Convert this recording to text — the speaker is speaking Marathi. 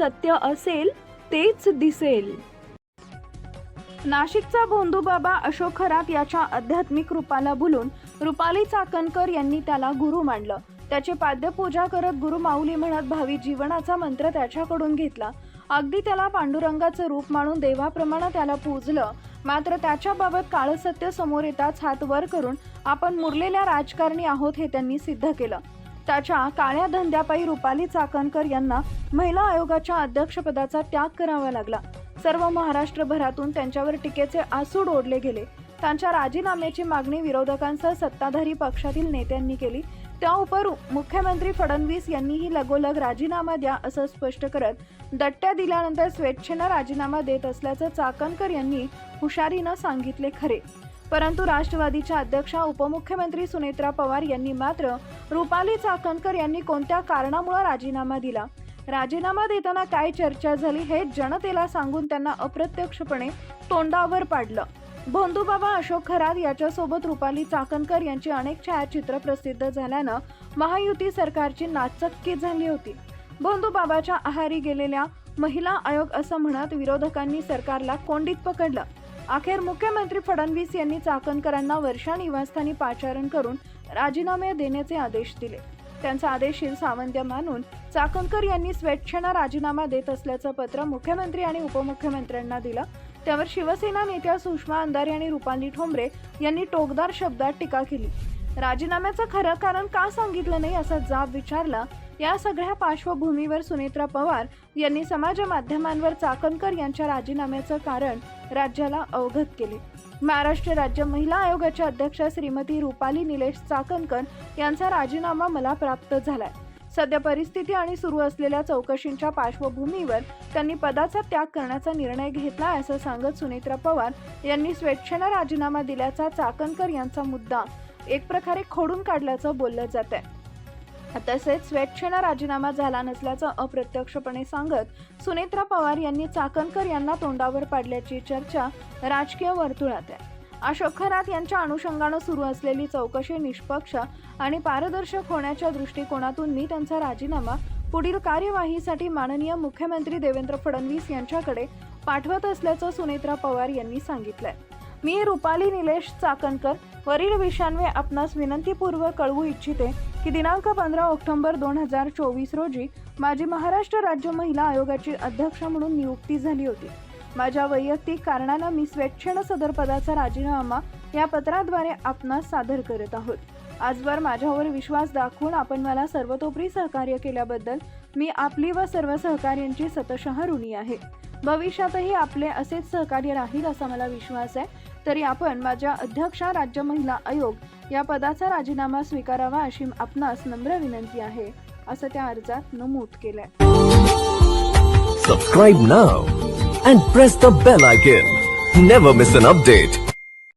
सत्य असेल तेच दिसेल. नाशिकचा भोंदूबाबा अशोक खरात याच्या आध्यात्मिक रूपाला भुलून रुपाली चाकणकर यांनी त्याला गुरु मानलं. त्याची पाद्यपूजा करत गुरु माऊली म्हणत भावी जीवनाचा मंत्र त्याच्याकडून घेतला. अगदी त्याला पांडुरंगाचं रूप मानून देवाप्रमाणे त्याला पूजलं. मात्र त्याच्याबाबत काळं सत्य समोर येताच हात वर करून आपण मुरलेल्या राजकारणी आहोत हे त्यांनी सिद्ध केलं. त्याच्या काळ्या धंद्यापायी रुपाली चाकणकर यांना महिला आयोगाच्या अध्यक्षपदाचा त्याग करावा लागला. सर्व महाराष्ट्रभरातून त्यांच्यावर टीकेचे आसूड ओढले गेले. त्यांच्या राजीनाम्याची मागणी विरोधकांसह सत्ताधारी पक्षातील नेत्यांनी केली. त्या उपर मुख्यमंत्री फडणवीस यांनीही लगोलग राजीनामा द्या असं स्पष्ट करत दट्ट्या दिल्यानंतर स्वेच्छेनं राजीनामा देत असल्याचं चाकणकर यांनी हुशारीनं सांगितले खरे. परंतु राष्ट्रवादीच्या अध्यक्षा उपमुख्यमंत्री सुनेत्रा पवार यांनी मात्र रुपाली चाकणकर यांनी कोणत्या कारणामुळे राजीनामा दिला, राजीनामा देताना काय चर्चा झाली हे जनतेला सांगून त्यांना अप्रत्यक्षपणे तोंडावर पाडलं. भोंदूबाबा अशोक खरात याच्यासोबत रुपाली चाकणकर यांची अनेक छायाचित्र प्रसिद्ध झाल्यानं महायुती सरकारची नाचक्की झाली होती. भोंदूबाबाच्या आहारी गेलेल्या महिला आयोग असं म्हणत विरोधकांनी सरकारला कोंडीत पकडलं. अखेर मुख्यमंत्री फडणवीस यांनी चाकणकरांना वर्षा निवासस्थानी पाचारण करून राजीनामे देण्याचे आदेश दिले. त्यांचा आदेशील सामंत्य मानून चाकणकर यांनी स्वेच्छेनं राजीनामा देत असल्याचं पत्र मुख्यमंत्री आणि उपमुख्यमंत्र्यांना दिलं. त्यावर शिवसेना नेत्या सुषमा अंधारे आणि रुपाली ठोंबरे यांनी टोकदार शब्दात टीका केली. राजीनाम्याचं खरं कारण का सांगितलं नाही असा जाब विचारला. या सगळ्या पार्श्वभूमीवर सुनेत्रा पवार यांनी समाज माध्यमांवर चाकणकर यांच्या राजीनाम्याचं कारण राज्याला अवगत केले. महाराष्ट्र राज्य महिला आयोगाच्या अध्यक्षा श्रीमती रुपाली निलेश चाकणकर यांचा राजीनामा मला प्राप्त झालाय. सध्या परिस्थिती आणि सुरू असलेल्या चौकशींच्या पार्श्वभूमीवर त्यांनी पदाचा त्याग करण्याचा निर्णय घेतला असं सांगत सुनेत्रा पवार यांनी स्वेच्छेनं राजीनामा दिल्याचा चाकणकर यांचा मुद्दा एक प्रकारे खोडून काढल्याचं बोललं जात आहे. तसेच स्वेच्छेनं राजीनामा झाला नसल्याचं अप्रत्यक्षपणे सांगत सुनेत्रा पवार यांनी चाकणकर यांना तोंडावर पाडल्याची चर्चा राजकीय वर्तुळात आहे. अशोक खरात यांच्या अनुषंगानं सुरू असलेली चौकशी निष्पक्ष आणि पारदर्शक होण्याच्या दृष्टिकोनातून मी त्यांचा राजीनामा पुढील कार्यवाहीसाठी माननीय मुख्यमंत्री देवेंद्र फडणवीस यांच्याकडे पाठवत असल्याचं सुनेत्रा पवार यांनी सांगितलंय. मी रुपाली निलेश चाकणकर वरील विषयांवे आपणास विनंतीपूर्वक कळवू इच्छिते की दिनांक 15 ऑक्टोबर 2024 रोजी माझी महाराष्ट्र राज्य महिला आयोगाची अध्यक्ष म्हणून नियुक्ती झाली होती. माझ्या वैयक्तिक कारणानं मी स्वेच्छेनं सदर पदाचा राजीनामा या पत्राद्वारे आपणास सादर करत आहोत. आजवर माझ्यावर विश्वास दाखवून आपण मला सर्वतोपरी सहकार्य केल्याबद्दल मी आपली व सर्व सहकार्यांची शतशः ऋणी आहे. भविष्यातही आपले असेच सहकार्य राहील असा मला विश्वास आहे. तरी आपण माझ्या अध्यक्षा राज्य महिला आयोग या पदाचा राजीनामा स्वीकारावा अशी आपणास नम्र विनंती आहे असं त्या अर्जात नमूद केलंय. Subscribe now and press the bell icon. Never miss an update.